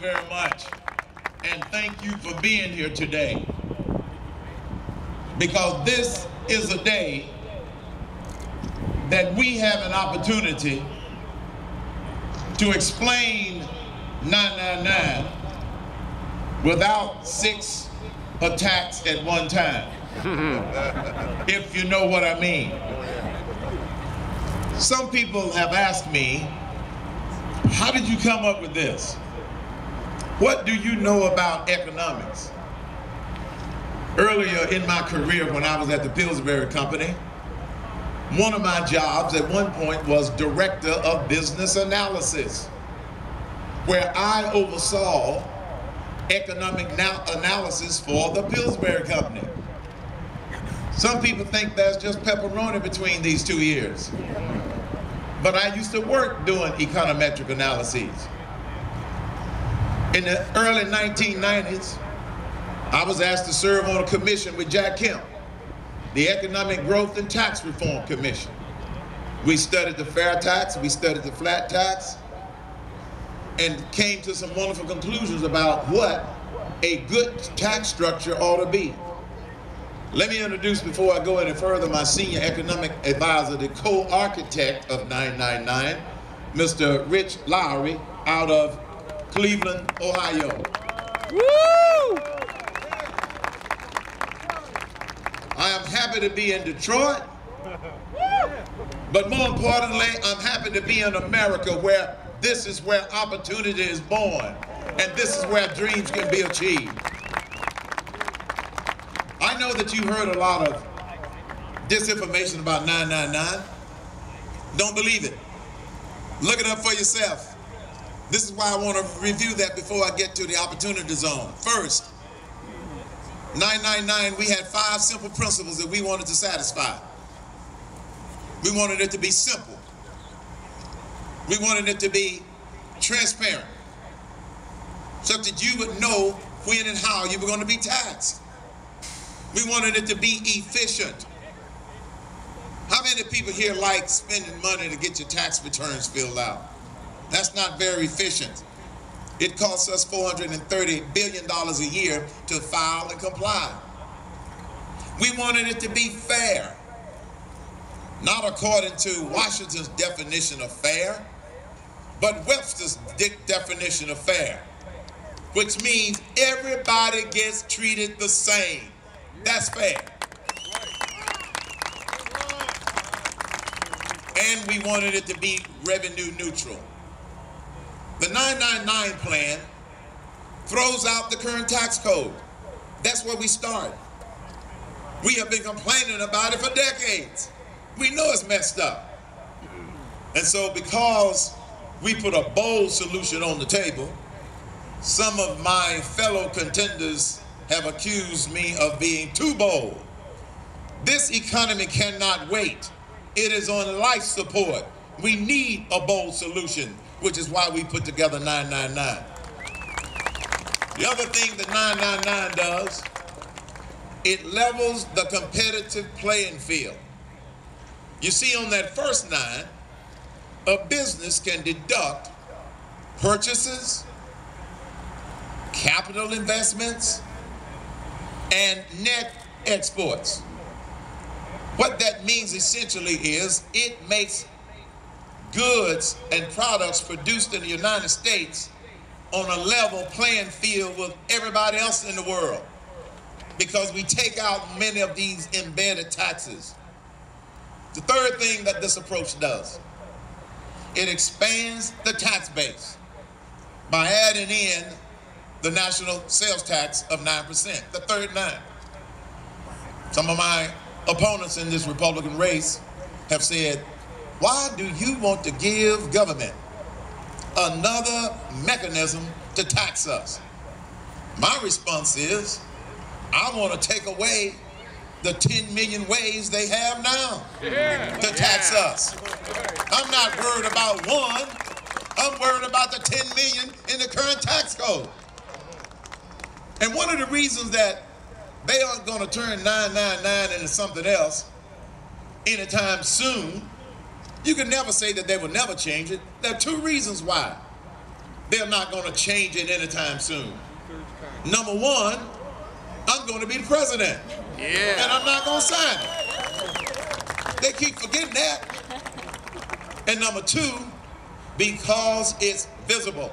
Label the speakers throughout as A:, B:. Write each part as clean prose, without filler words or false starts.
A: very much. And thank you for being here today. Because this is a day that we have an opportunity to explain 999 without 6 attacks at one time. If you know what I mean. Some people have asked me, how did you come up with this? What do you know about economics? Earlier in my career when I was at the Pillsbury Company, one of my jobs at one point was Director of Business Analysis, where I oversaw economic analysis for the Pillsbury Company. Some people think there's just pepperoni between these 2 years. But I used to work doing econometric analyses. In the early 1990s, I was asked to serve on a commission with Jack Kemp, the Economic Growth and Tax Reform Commission. We studied the fair tax, we studied the flat tax, and came to some wonderful conclusions about what a good tax structure ought to be. Let me introduce, before I go any further, my senior economic advisor, the co-architect of 999, Mr. Rich Lowry, out of Cleveland, Ohio.
B: Woo!
A: I am happy to be in Detroit, but more importantly, I'm happy to be in America, where this is where opportunity is born, and this is where dreams can be achieved. I know that you heard a lot of disinformation about 999. Don't believe it. Look it up for yourself. This is why I want to review that before I get to the opportunity zone. First, 999, we had 5 simple principles that we wanted to satisfy. We wanted it to be simple. We wanted it to be transparent, so that you would know when and how you were going to be taxed. We wanted it to be efficient. How many people here like spending money to get your tax returns filled out? That's not very efficient. It costs us $430 billion a year to file and comply. We wanted it to be fair, not according to Washington's definition of fair, but Webster's definition of fair, which means everybody gets treated the same. That's fair. And we wanted it to be revenue neutral. The 999 plan throws out the current tax code. That's where we start. We have been complaining about it for decades. We know it's messed up. And so because we put a bold solution on the table, some of my fellow contenders have accused me of being too bold. This economy cannot wait. It is on life support. We need a bold solution, which is why we put together 999. The other thing that 999 does, it levels the competitive playing field. You see, on that first 9, a business can deduct purchases, capital investments, and net exports. What that means essentially is it makes goods and products produced in the United States on a level playing field with everybody else in the world, because we take out many of these embedded taxes. The third thing that this approach does, it expands the tax base by adding in the national sales tax of 9%, the third 9. Some of my opponents in this Republican race have said, why do you want to give government another mechanism to tax us? My response is, I want to take away the 10 million ways they have now to tax us. I'm not worried about one, I'm worried about the 10 million in the current tax code. And one of the reasons that they aren't going to turn 999 into something else anytime soon, you can never say that they will never change it. There are 2 reasons why. they're not going to change it anytime soon. Number one, I'm going to be the president.
B: Yeah.
A: And I'm not going to sign it. They keep forgetting that. And number two, because it's visible.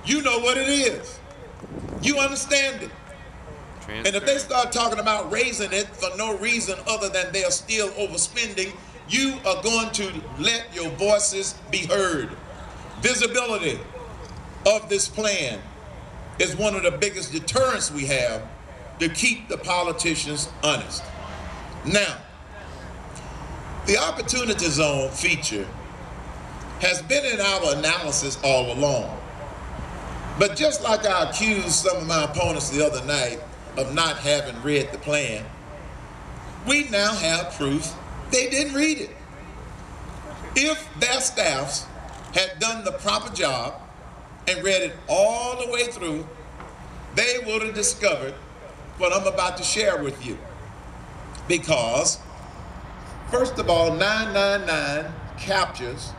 A: You know what it is. You understand it. And if they start talking about raising it for no reason other than they are still overspending, you are going to let your voices be heard. Visibility of this plan is one of the biggest deterrents we have to keep the politicians honest. Now, the Opportunity Zone feature has been in our analysis all along. But just like I accused some of my opponents the other night of not having read the plan, we now have proof they didn't read it. If their staffs had done the proper job and read it all the way through, they would have discovered what I'm about to share with you. Because, first of all, 999 captures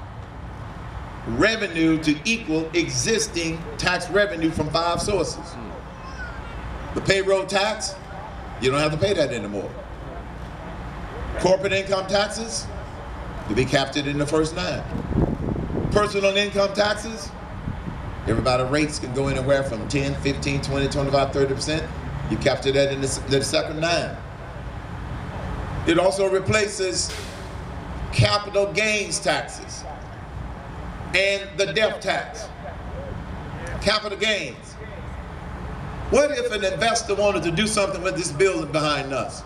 A: revenue to equal existing tax revenue from 5 sources. The payroll tax, you don't have to pay that anymore. Corporate income taxes, to be captured in the first 9. Personal income taxes, everybody rates can go anywhere from 10, 15, 20, 25, 30%. You capture that in the second 9. It also replaces capital gains taxes and the death tax. Capital gains. What if an investor wanted to do something with this building behind us?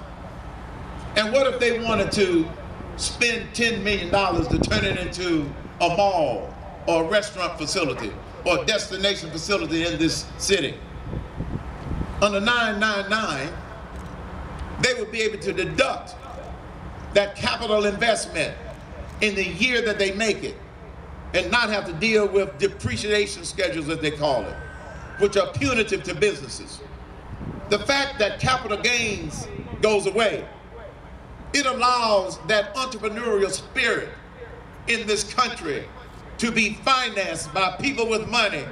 A: And what if they wanted to spend $10 million to turn it into a mall or a restaurant facility or a destination facility in this city? Under 999, they would be able to deduct that capital investment in the year that they make it and not have to deal with depreciation schedules, as they call it, which are punitive to businesses. The fact that capital gains goes away, it allows that entrepreneurial spirit in this country to be financed by people with money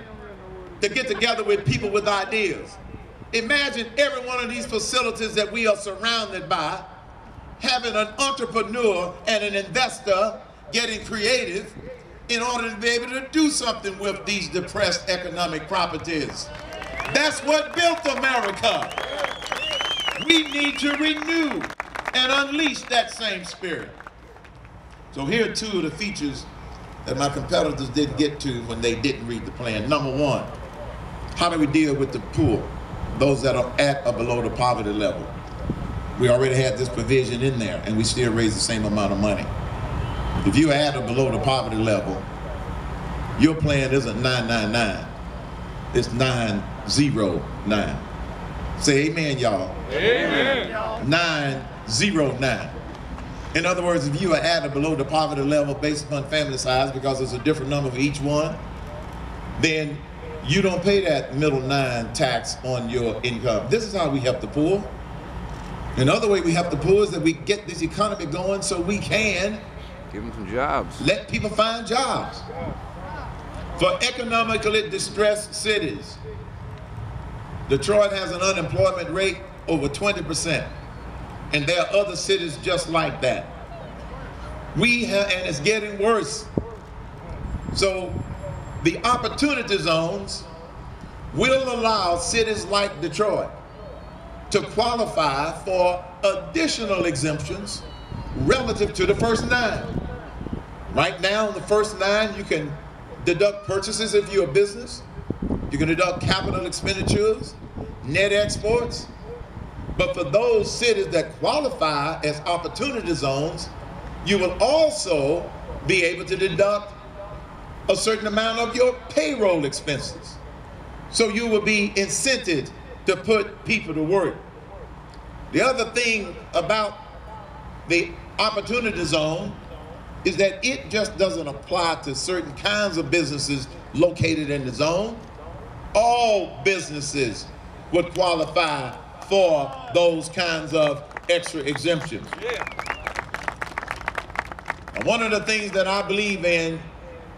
A: to get together with people with ideas. Imagine every one of these facilities that we are surrounded by having an entrepreneur and an investor getting creative in order to be able to do something with these depressed economic properties. That's what built America. We need to renew and unleash that same spirit. So here are 2 of the features that my competitors didn't get to when they didn't read the plan. Number 1, how do we deal with the poor, those that are at or below the poverty level? We already had this provision in there and we still raise the same amount of money. If you add or below the poverty level, your plan isn't 999, it's 909. Say amen, y'all.
B: Amen.
A: 909. In other words, if you are at or below the poverty level based upon family size, because there's a different number for each one, then you don't pay that middle 9 tax on your income. This is how we help the poor. Another way we help the poor is that we get this economy going so we can
B: give them some jobs.
A: Let people find jobs. For economically distressed cities, Detroit has an unemployment rate over 20%. And there are other cities just like that. And it's getting worse. So the opportunity zones will allow cities like Detroit to qualify for additional exemptions relative to the first 9. Right now, in the first 9, you can deduct purchases if you're a business. You can deduct capital expenditures, net exports. But for those cities that qualify as opportunity zones, you will also be able to deduct a certain amount of your payroll expenses. So you will be incented to put people to work. The other thing about the opportunity zone is that it just doesn't apply to certain kinds of businesses located in the zone. All businesses would qualify for those kinds of extra exemptions.
B: Yeah.
A: One of the things that I believe in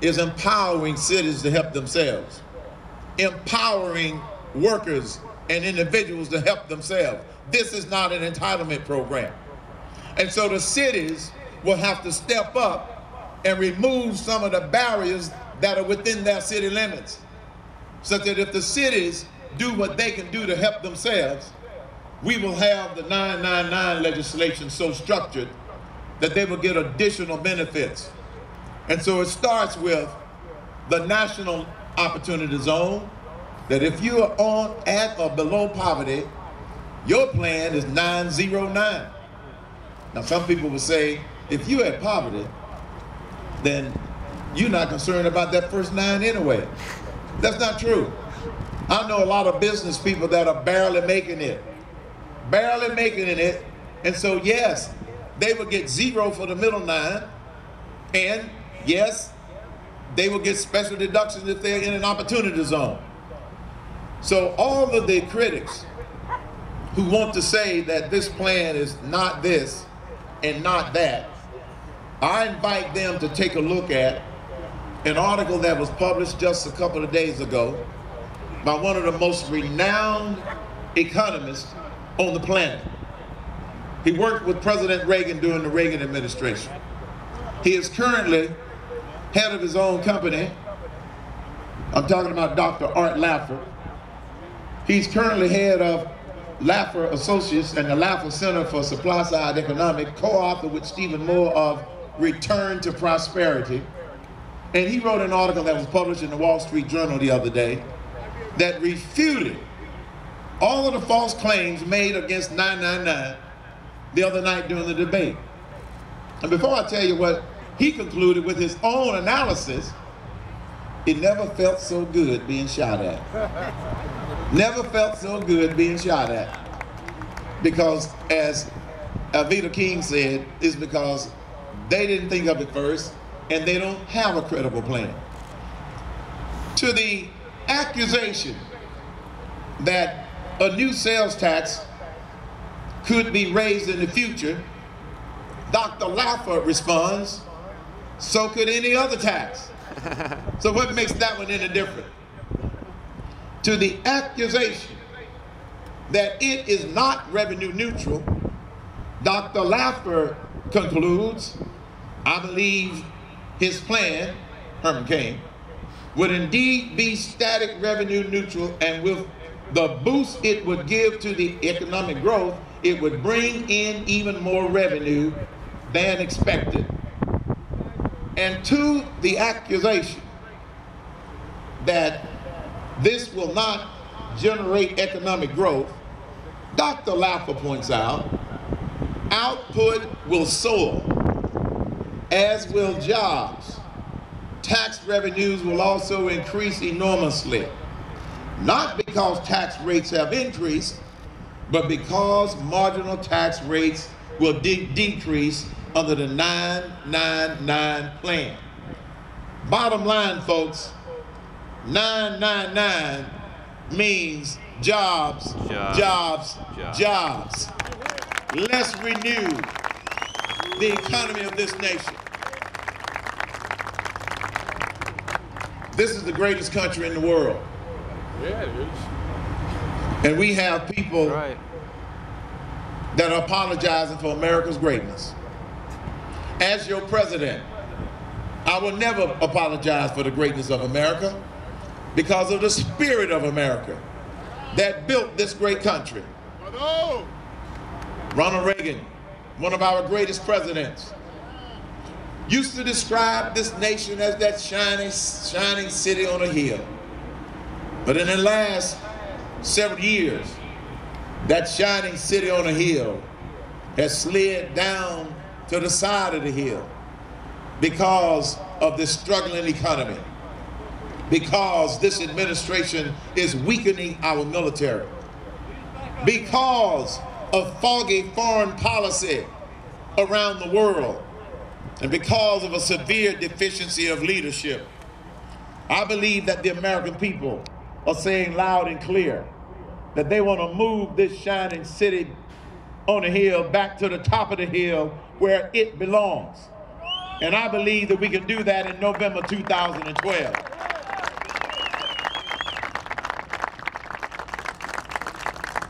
A: is empowering cities to help themselves, empowering workers and individuals to help themselves. This is not an entitlement program. And so the cities will have to step up and remove some of the barriers that are within their city limits, such that if the cities do what they can do to help themselves, we will have the 999 legislation so structured that they will get additional benefits. And so it starts with the national opportunity zone, that if you are on, at, or below poverty, your plan is 909. Now some people will say, if you're at poverty, then you're not concerned about that first 9 anyway. That's not true. I know a lot of business people that are barely making it. Barely making it. And so yes, they will get 0 for the middle 9. And yes, they will get special deductions if they're in an opportunity zone. So all of the critics who want to say that this plan is not this and not that, I invite them to take a look at an article that was published just a couple of days ago by one of the most renowned economists on the planet. He worked with President Reagan during the Reagan administration. He is currently head of his own company. I'm talking about Dr. Art Laffer. He's currently head of Laffer Associates and the Laffer Center for Supply Side Economics, co-author with Stephen Moore of Return to Prosperity. And he wrote an article that was published in the Wall Street Journal the other day that refuted all of the false claims made against 999 the other night during the debate. And before I tell you what he concluded with his own analysis, it never felt so good being shot at. Never felt so good being shot at. Because as Alveda King said, it's because they didn't think of it first and they don't have a credible plan. To the accusation that a new sales tax could be raised in the future, Dr. Laffer responds, so could any other tax. So what makes that one any different? To the accusation that it is not revenue neutral, Dr. Laffer concludes, I believe his plan, Herman Cain, would indeed be static revenue neutral, and with the boost it would give to the economic growth, it would bring in even more revenue than expected. And to the accusation that this will not generate economic growth, Dr. Laffer points out, output will soar, as will jobs. Tax revenues will also increase enormously, not because tax rates have increased, but because marginal tax rates will decrease under the 999 plan. Bottom line, folks, 999 means jobs, jobs, jobs. Let's renew the economy of this nation. This is the greatest country in the world.
B: Yeah, it is.
A: And we have people that are apologizing for America's greatness. As your president, I will never apologize for the greatness of America because of the spirit of America that built this great country. Ronald Reagan, one of our greatest presidents, used to describe this nation as that shining city on a hill. But in the last several years, that shining city on a hill has slid down to the side of the hill because of this struggling economy, because this administration is weakening our military, because of foggy foreign policy around the world, and because of a severe deficiency of leadership. I believe that the American people are saying loud and clear that they want to move this shining city on the hill back to the top of the hill where it belongs. And I believe that we can do that in November 2012.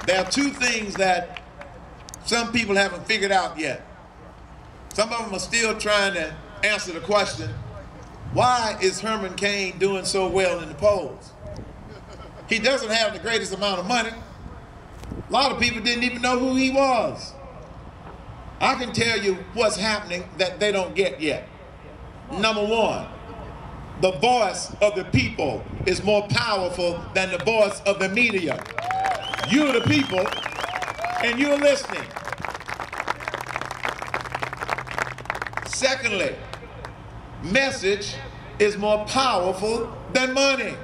A: There are two things that some people haven't figured out yet. Some of them are still trying to answer the question, why is Herman Cain doing so well in the polls? He doesn't have the greatest amount of money. A lot of people didn't even know who he was. I can tell you what's happening that they don't get yet. Number one, the voice of the people is more powerful than the voice of the media. You're the people, and you're listening. Secondly, message is more powerful than money.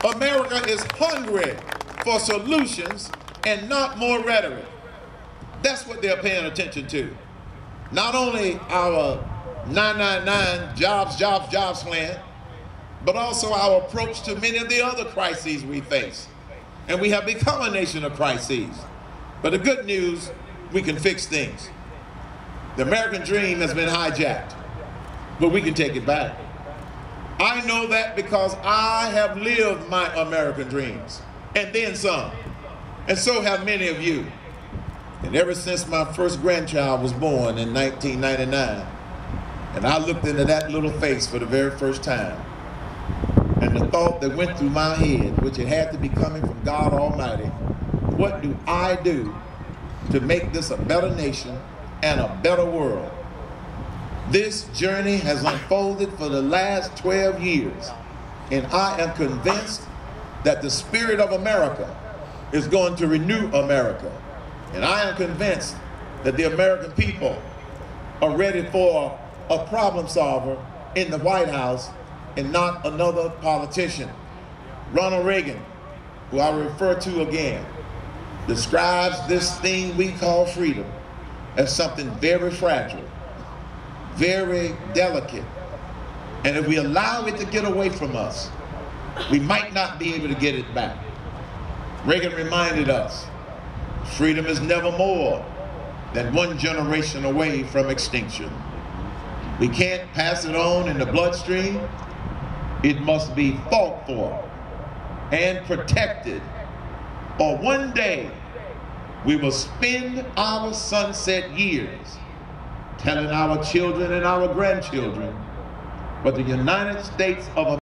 A: America is hungry for solutions and not more rhetoric. That's what they're paying attention to. Not only our 999 jobs plan, but also our approach to many of the other crises we face. And we have become a nation of crises. But the good news, we can fix things. The American dream has been hijacked, but we can take it back. I know that because I have lived my American dreams, and then some. And so have many of you. And ever since my first grandchild was born in 1999, and I looked into that little face for the very first time, and the thought that went through my head, which it had to be coming from God Almighty, what do I do to make this a better nation and a better world? This journey has unfolded for the last 12 years, and I am convinced that the spirit of America is going to renew America. And I am convinced that the American people are ready for a problem solver in the White House and not another politician. Ronald Reagan, who I refer to again, describes this thing we call freedom as something very fragile, very delicate. And if we allow it to get away from us, we might not be able to get it back. Reagan reminded us, freedom is never more than one generation away from extinction. We can't pass it on in the bloodstream. It must be fought for and protected, or one day we will spend our sunset years telling our children and our grandchildren what the United States of America